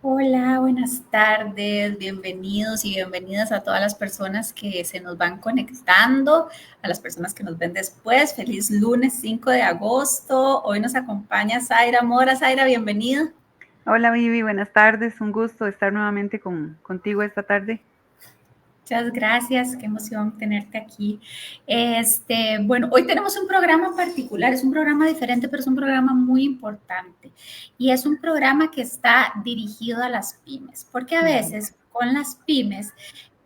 Hola, buenas tardes, bienvenidos y bienvenidas a todas las personas que se nos van conectando, a las personas que nos ven después. Feliz lunes 5 de agosto. Hoy nos acompaña Zaira Mora. Zaira, bienvenida. Hola Vivi, buenas tardes. Un gusto estar nuevamente contigo esta tarde. Muchas gracias, qué emoción tenerte aquí. Bueno, hoy tenemos un programa particular, es un programa diferente, pero es un programa muy importante. Y es un programa que está dirigido a las pymes, porque a Ujú. veces con las pymes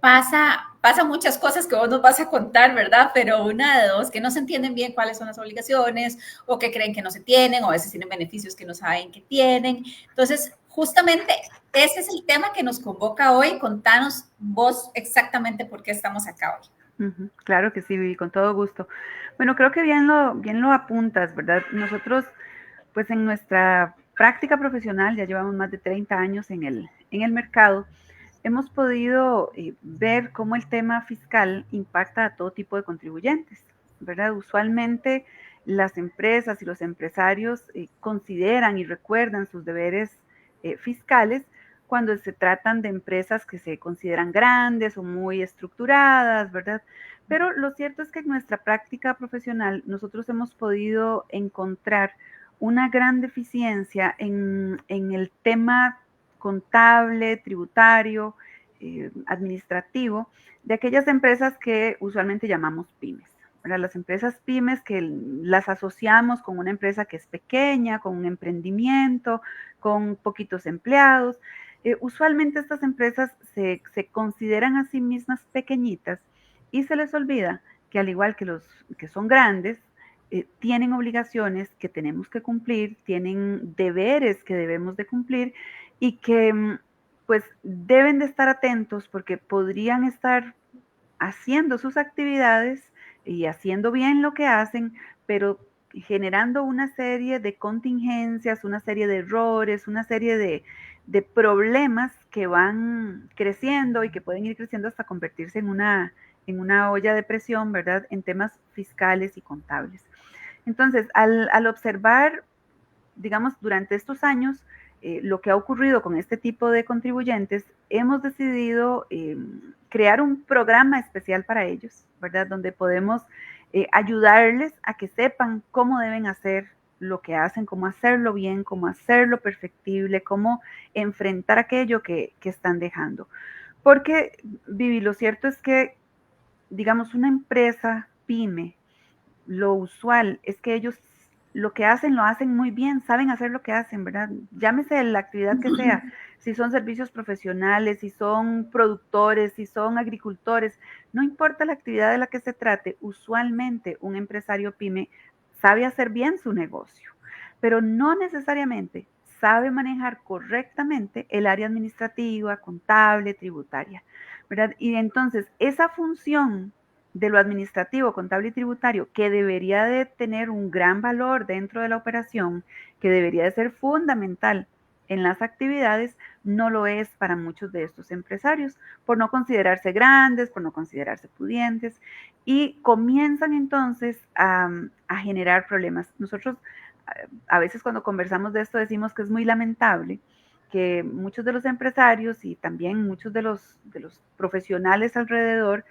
pasa muchas cosas que vos nos vas a contar, ¿verdad? Pero una de dos, que no se entienden bien cuáles son las obligaciones o que creen que no se tienen o a veces tienen beneficios que no saben que tienen. Entonces, justamente ese es el tema que nos convoca hoy. Contanos vos exactamente por qué estamos acá hoy. Claro que sí, Vivi, con todo gusto. Bueno, creo que bien lo apuntas, ¿verdad? Nosotros, pues en nuestra práctica profesional, ya llevamos más de 30 años en el mercado, hemos podido ver cómo el tema fiscal impacta a todo tipo de contribuyentes, ¿verdad? Usualmente las empresas y los empresarios consideran y recuerdan sus deberes fiscales cuando se tratan de empresas que se consideran grandes o muy estructuradas, ¿verdad? Pero lo cierto es que en nuestra práctica profesional nosotros hemos podido encontrar una gran deficiencia en el tema contable, tributario, administrativo, de aquellas empresas que usualmente llamamos pymes. ¿Verdad? Las empresas pymes que las asociamos con una empresa que es pequeña, con un emprendimiento, con poquitos empleados. Usualmente estas empresas se consideran a sí mismas pequeñitas y se les olvida que al igual que los que son grandes, tienen obligaciones que tenemos que cumplir, tienen deberes que debemos de cumplir y que pues deben de estar atentos porque podrían estar haciendo sus actividades y haciendo bien lo que hacen, pero generando una serie de contingencias, una serie de errores, una serie de problemas que van creciendo y que pueden ir creciendo hasta convertirse en una olla de presión, ¿verdad? En temas fiscales y contables. Entonces, al observar, digamos, durante estos años, lo que ha ocurrido con este tipo de contribuyentes, hemos decidido crear un programa especial para ellos, ¿verdad? Donde podemos ayudarles a que sepan cómo deben hacer lo que hacen, cómo hacerlo bien, cómo hacerlo perfectible, cómo enfrentar aquello que están dejando. Porque, Vivi, lo cierto es que, digamos, una empresa pyme, lo usual es que ellos lo que hacen lo hacen muy bien, saben hacer lo que hacen, ¿verdad? Llámese la actividad que sea, si son servicios profesionales, si son productores, si son agricultores, no importa la actividad de la que se trate, usualmente un empresario pyme sabe hacer bien su negocio, pero no necesariamente sabe manejar correctamente el área administrativa, contable, tributaria, ¿verdad? Y entonces esa función de lo administrativo, contable y tributario, que debería de tener un gran valor dentro de la operación, que debería de ser fundamental en las actividades, no lo es para muchos de estos empresarios, por no considerarse grandes, por no considerarse pudientes, y comienzan entonces a generar problemas. Nosotros a veces cuando conversamos de esto decimos que es muy lamentable que muchos de los empresarios y también muchos de los profesionales alrededor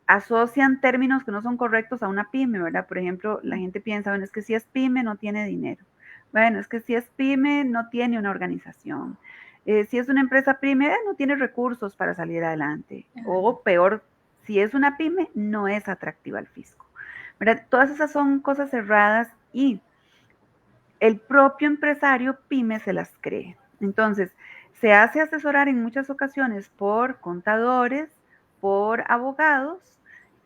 asocian términos que no son correctos a una pyme, ¿verdad? Por ejemplo, la gente piensa, bueno, es que si es pyme no tiene dinero. Bueno, es que si es pyme no tiene una organización. Si es una empresa pyme, no tiene recursos para salir adelante. O peor, si es una pyme, no es atractiva al fisco. ¿Verdad? Todas esas son cosas cerradas y el propio empresario pyme se las cree. Entonces, se hace asesorar en muchas ocasiones por contadores, por abogados,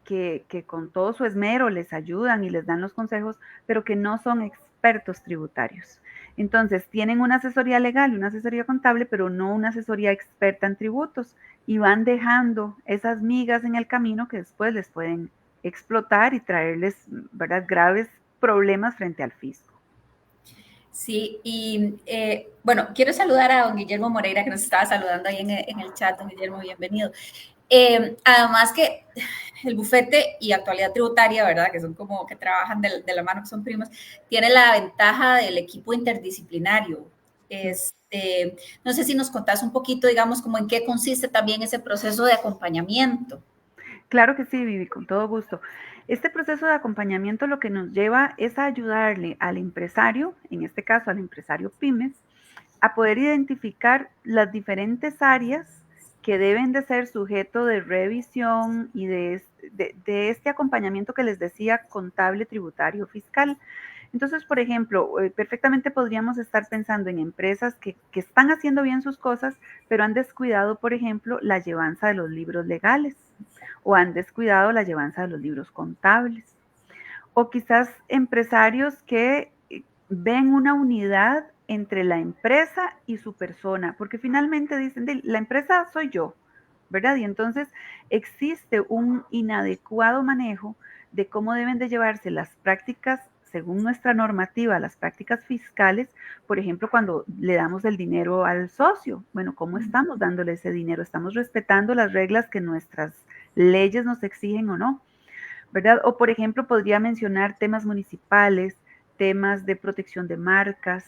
que con todo su esmero les ayudan y les dan los consejos, pero que no son expertos tributarios. Entonces, tienen una asesoría legal y una asesoría contable, pero no una asesoría experta en tributos y van dejando esas migas en el camino que después les pueden explotar y traerles, ¿verdad?, graves problemas frente al fisco. Sí, y bueno, quiero saludar a don Guillermo Moreira que nos estaba saludando ahí en el chat. Don Guillermo, bienvenido. Además que el bufete y actualidad tributaria, ¿verdad? Que son como que trabajan de la mano, que son primos, tiene la ventaja del equipo interdisciplinario. No sé si nos contás un poquito, digamos, como en qué consiste también ese proceso de acompañamiento. Claro que sí, Vivi, con todo gusto. Este proceso de acompañamiento lo que nos lleva es a ayudarle al empresario, en este caso al empresario pymes, a poder identificar las diferentes áreas que deben de ser sujeto de revisión y de este acompañamiento que les decía, contable, tributario, fiscal. Entonces, por ejemplo, perfectamente podríamos estar pensando en empresas que están haciendo bien sus cosas, pero han descuidado, por ejemplo, la llevanza de los libros legales o han descuidado la llevanza de los libros contables. O quizás empresarios que ven una unidad entre la empresa y su persona, porque finalmente dicen, la empresa soy yo, ¿verdad? Y entonces existe un inadecuado manejo de cómo deben de llevarse las prácticas según nuestra normativa, las prácticas fiscales, por ejemplo, cuando le damos el dinero al socio, bueno, ¿cómo estamos dándole ese dinero? ¿Estamos respetando las reglas que nuestras leyes nos exigen o no? ¿Verdad? O por ejemplo, podría mencionar temas municipales, temas de protección de marcas,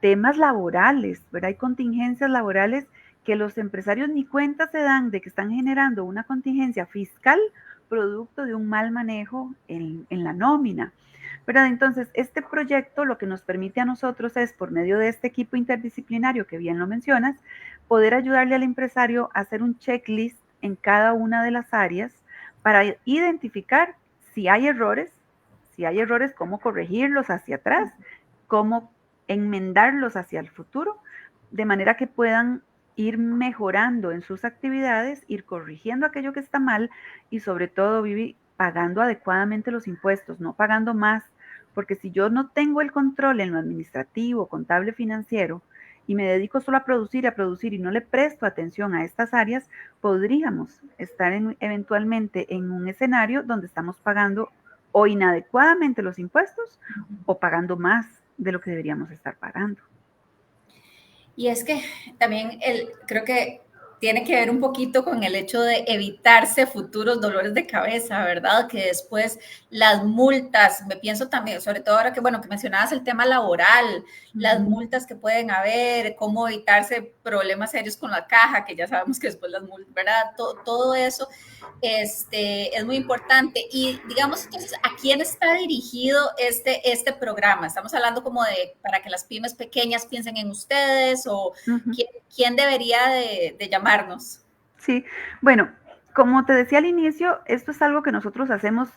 temas laborales, ¿verdad? Hay contingencias laborales que los empresarios ni cuenta se dan de que están generando una contingencia fiscal producto de un mal manejo en la nómina, ¿verdad? Entonces, este proyecto lo que nos permite a nosotros es, por medio de este equipo interdisciplinario que bien lo mencionas, poder ayudarle al empresario a hacer un checklist en cada una de las áreas para identificar si hay errores, cómo corregirlos hacia atrás, cómo enmendarlos hacia el futuro, de manera que puedan ir mejorando en sus actividades, ir corrigiendo aquello que está mal y sobre todo, Vivi, pagando adecuadamente los impuestos, no pagando más, porque si yo no tengo el control en lo administrativo, contable, financiero, y me dedico solo a producir y no le presto atención a estas áreas, podríamos estar eventualmente en un escenario donde estamos pagando o inadecuadamente los impuestos o pagando más de lo que deberíamos estar pagando. Y es que también creo que tiene que ver un poquito con el hecho de evitarse futuros dolores de cabeza, ¿verdad? Que después las multas, me pienso también, sobre todo ahora que, bueno, que mencionabas el tema laboral, las multas que pueden haber, cómo evitarse problemas serios con la caja, que ya sabemos que después las multas, ¿verdad? Todo eso es muy importante. Y digamos, entonces, ¿a quién está dirigido este programa? Estamos hablando como de para que las pymes pequeñas piensen en ustedes o quién debería de llamarnos. Sí, bueno, como te decía al inicio, esto es algo que nosotros hacemos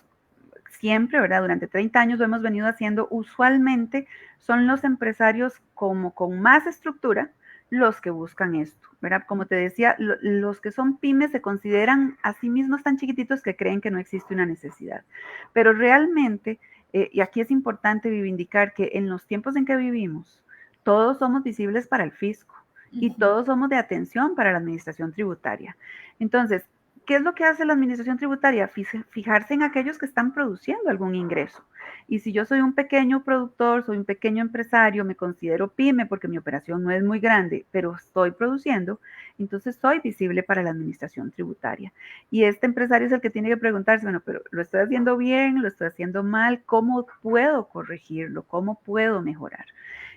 siempre, ¿verdad? Durante 30 años lo hemos venido haciendo. Usualmente son los empresarios como con más estructura los que buscan esto, ¿verdad? Como te decía, los que son pymes se consideran a sí mismos tan chiquititos que creen que no existe una necesidad. Pero realmente, y aquí es importante reivindicar que en los tiempos en que vivimos, todos somos visibles para el fisco y todos somos de atención para la administración tributaria. Entonces, ¿qué es lo que hace la administración tributaria? Fijarse en aquellos que están produciendo algún ingreso. Y si yo soy un pequeño productor, soy un pequeño empresario, me considero pyme porque mi operación no es muy grande, pero estoy produciendo, entonces soy visible para la administración tributaria. Y este empresario es el que tiene que preguntarse, bueno, pero ¿lo estoy haciendo bien? ¿Lo estoy haciendo mal? ¿Cómo puedo corregirlo? ¿Cómo puedo mejorar?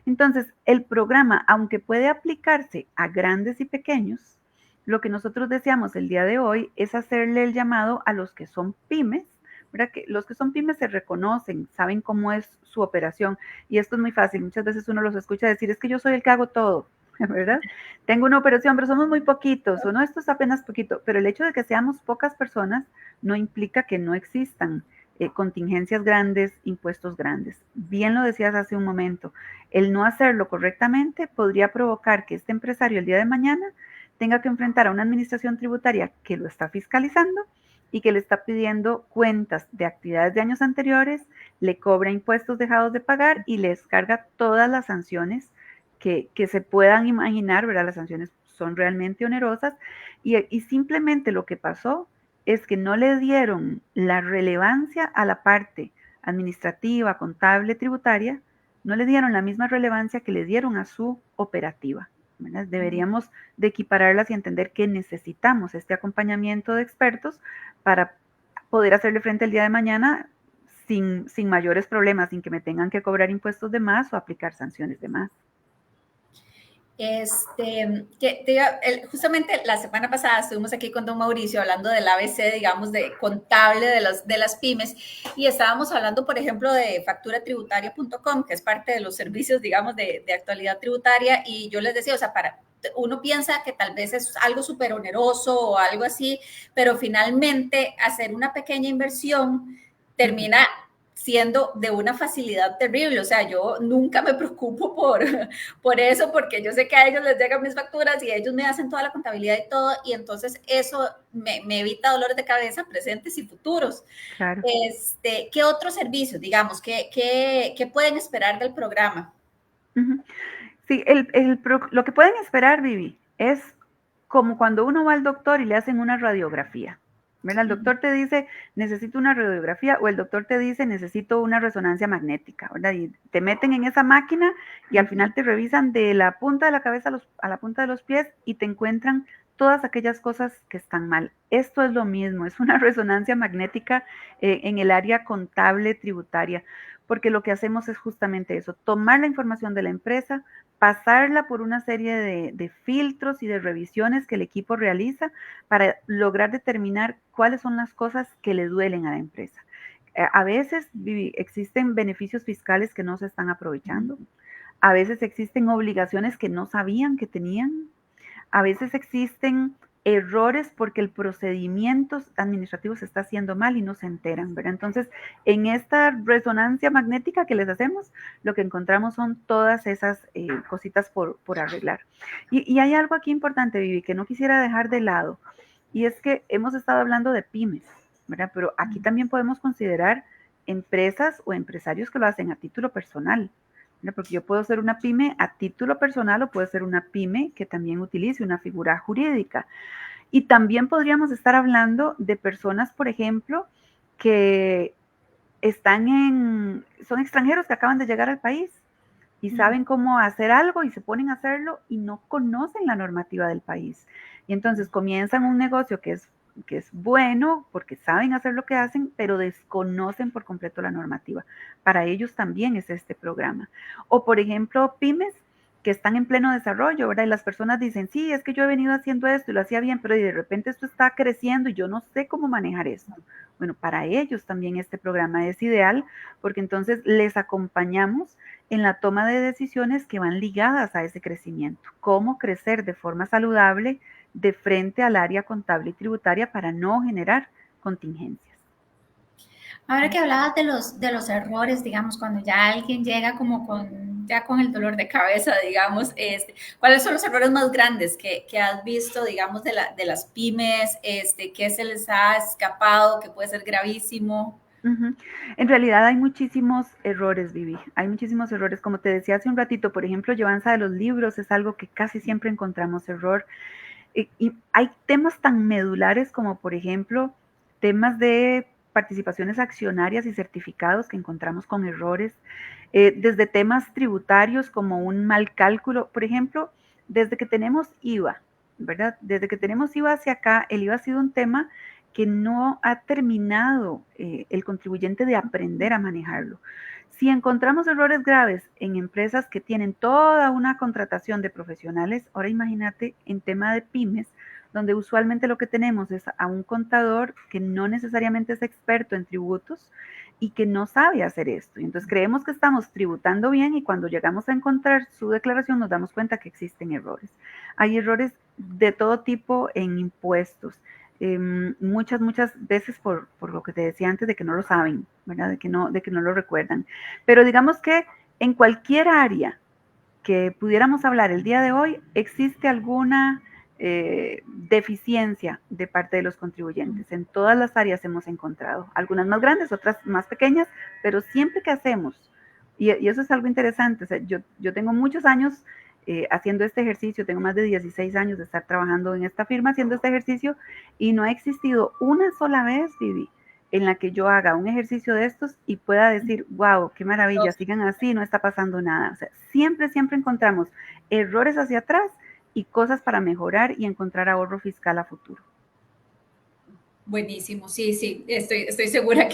Entonces, el programa, aunque puede aplicarse a grandes y pequeños, lo que nosotros deseamos el día de hoy es hacerle el llamado a los que son pymes, ¿verdad? Que los que son pymes se reconocen, saben cómo es su operación y esto es muy fácil. Muchas veces uno los escucha decir, es que yo soy el que hago todo, ¿verdad? Tengo una operación, pero somos muy poquitos, o no, esto es apenas poquito, pero el hecho de que seamos pocas personas no implica que no existan contingencias grandes, impuestos grandes. Bien lo decías hace un momento, el no hacerlo correctamente podría provocar que este empresario el día de mañana tenga que enfrentar a una administración tributaria que lo está fiscalizando y que le está pidiendo cuentas de actividades de años anteriores, le cobra impuestos dejados de pagar y le descarga todas las sanciones que se puedan imaginar, ¿verdad? Las sanciones son realmente onerosas y simplemente lo que pasó es que no le dieron la relevancia a la parte administrativa, contable, tributaria, no le dieron la misma relevancia que le dieron a su operativa. ¿Verdad? Deberíamos de equipararlas y entender que necesitamos este acompañamiento de expertos para poder hacerle frente el día de mañana sin mayores problemas, sin que me tengan que cobrar impuestos de más o aplicar sanciones de más. Justamente la semana pasada estuvimos aquí con don Mauricio hablando del ABC, digamos, de contable de las pymes, y estábamos hablando, por ejemplo, de facturatributaria.com, que es parte de los servicios, digamos, de actualidad tributaria, y yo les decía, o sea, uno piensa que tal vez es algo súper oneroso o algo así, pero finalmente hacer una pequeña inversión termina siendo de una facilidad terrible. O sea, yo nunca me preocupo por eso, porque yo sé que a ellos les llegan mis facturas y ellos me hacen toda la contabilidad y todo, y entonces eso me evita dolores de cabeza presentes y futuros. Claro. ¿Qué otros servicios, digamos, qué pueden esperar del programa? Ujú. Sí, lo que pueden esperar, Vivi, es como cuando uno va al doctor y le hacen una radiografía. ¿Verdad? El doctor te dice, necesito una radiografía, o el doctor te dice, necesito una resonancia magnética, ¿verdad? Y te meten en esa máquina y al final te revisan de la punta de la cabeza a la punta de los pies y te encuentran todas aquellas cosas que están mal. Esto es lo mismo, es una resonancia magnética en el área contable tributaria, porque lo que hacemos es justamente eso, tomar la información de la empresa, pasarla por una serie de filtros y de revisiones que el equipo realiza para lograr determinar cuáles son las cosas que le duelen a la empresa. A veces existen beneficios fiscales que no se están aprovechando, a veces existen obligaciones que no sabían que tenían, a veces existen errores porque el procedimiento administrativo se está haciendo mal y no se enteran, ¿verdad? Entonces, en esta resonancia magnética que les hacemos, lo que encontramos son todas esas cositas por arreglar. Y hay algo aquí importante, Vivi, que no quisiera dejar de lado, y es que hemos estado hablando de pymes, ¿verdad? Pero aquí también podemos considerar empresas o empresarios que lo hacen a título personal. Porque yo puedo ser una pyme a título personal o puedo ser una pyme que también utilice una figura jurídica. Y también podríamos estar hablando de personas, por ejemplo, que son extranjeros que acaban de llegar al país y saben cómo hacer algo y se ponen a hacerlo y no conocen la normativa del país. Y entonces comienzan un negocio que es bueno porque saben hacer lo que hacen, pero desconocen por completo la normativa. Para ellos también es este programa. O por ejemplo, pymes que están en pleno desarrollo, ¿verdad? Y las personas dicen, sí, es que yo he venido haciendo esto y lo hacía bien, pero de repente esto está creciendo y yo no sé cómo manejar esto. Bueno, para ellos también este programa es ideal porque entonces les acompañamos en la toma de decisiones que van ligadas a ese crecimiento. Cómo crecer de forma saludable de frente al área contable y tributaria para no generar contingencias. Ahora que hablabas de los errores, digamos, cuando ya alguien llega como ya con el dolor de cabeza, digamos, ¿cuáles son los errores más grandes que has visto, digamos, de las pymes? ¿Qué se les ha escapado, que puede ser gravísimo? En realidad hay muchísimos errores, Vivi. Hay muchísimos errores. Como te decía hace un ratito, por ejemplo, llevanza de los libros es algo que casi siempre encontramos error. Y hay temas tan medulares como, por ejemplo, temas de participaciones accionarias y certificados que encontramos con errores, desde temas tributarios como un mal cálculo. Por ejemplo, desde que tenemos IVA, ¿verdad? Desde que tenemos IVA hacia acá, el IVA ha sido un tema que no ha terminado el contribuyente de aprender a manejarlo. Si encontramos errores graves en empresas que tienen toda una contratación de profesionales, ahora imagínate en tema de pymes, donde usualmente lo que tenemos es a un contador que no necesariamente es experto en tributos y que no sabe hacer esto. Y entonces creemos que estamos tributando bien y cuando llegamos a encontrar su declaración nos damos cuenta que existen errores. Hay errores de todo tipo en impuestos. Muchas veces por lo que te decía antes de que no lo saben, ¿verdad? De que no lo recuerdan. Pero digamos que en cualquier área que pudiéramos hablar el día de hoy, existe alguna deficiencia de parte de los contribuyentes. En todas las áreas hemos encontrado, algunas más grandes, otras más pequeñas, pero siempre que hacemos, y eso es algo interesante, o sea, yo tengo muchos años haciendo este ejercicio, tengo más de 16 años de estar trabajando en esta firma haciendo este ejercicio y no ha existido una sola vez, Vivi, en la que yo haga un ejercicio de estos y pueda decir, wow, qué maravilla, sigan así, no está pasando nada. O sea, siempre encontramos errores hacia atrás y cosas para mejorar y encontrar ahorro fiscal a futuro. Buenísimo, sí, sí, estoy segura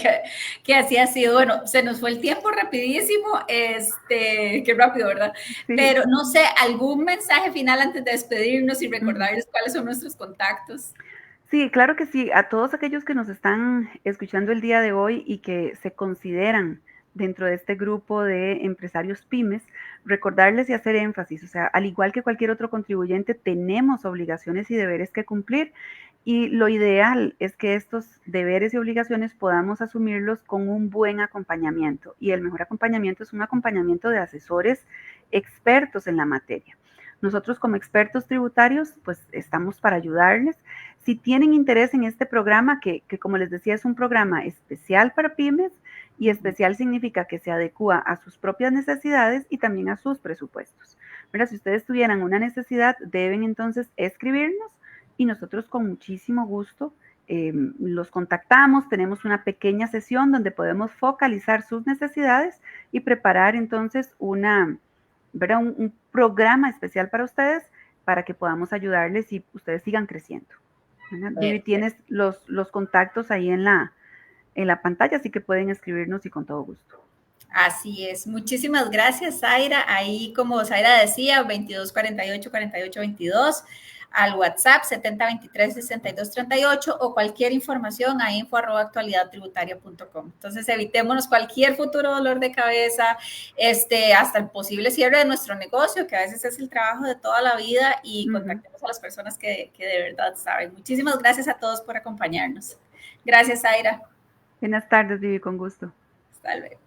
que así ha sido. Bueno, se nos fue el tiempo rapidísimo, qué rápido, ¿verdad? Sí. Pero no sé, algún mensaje final antes de despedirnos y Ujú. recordarles cuáles son nuestros contactos. Sí, claro que sí. A todos aquellos que nos están escuchando el día de hoy y que se consideran dentro de este grupo de empresarios pymes, recordarles y hacer énfasis, o sea, al igual que cualquier otro contribuyente, tenemos obligaciones y deberes que cumplir y lo ideal es que estos deberes y obligaciones podamos asumirlos con un buen acompañamiento y el mejor acompañamiento es un acompañamiento de asesores expertos en la materia. Nosotros como expertos tributarios, pues estamos para ayudarles. Si tienen interés en este programa, que como les decía es un programa especial para pymes y especial significa que se adecua a sus propias necesidades y también a sus presupuestos. Mira, si ustedes tuvieran una necesidad, deben entonces escribirnos y nosotros con muchísimo gusto los contactamos, tenemos una pequeña sesión donde podemos focalizar sus necesidades y preparar entonces ¿verdad? Un programa especial para ustedes para que podamos ayudarles y ustedes sigan creciendo. Vivi, tienes los contactos ahí en la pantalla, así que pueden escribirnos y con todo gusto. Así es. Muchísimas gracias, Zaira. Ahí, como Zaira decía, 22 48 48 22, al WhatsApp 70 23 62 38 o cualquier información a info@actualidadtributaria.com. Entonces, evitémonos cualquier futuro dolor de cabeza, hasta el posible cierre de nuestro negocio, que a veces es el trabajo de toda la vida, y contactemos a las personas que de verdad saben. Muchísimas gracias a todos por acompañarnos. Gracias, Zaira. Buenas tardes, Vivi, con gusto. Hasta luego.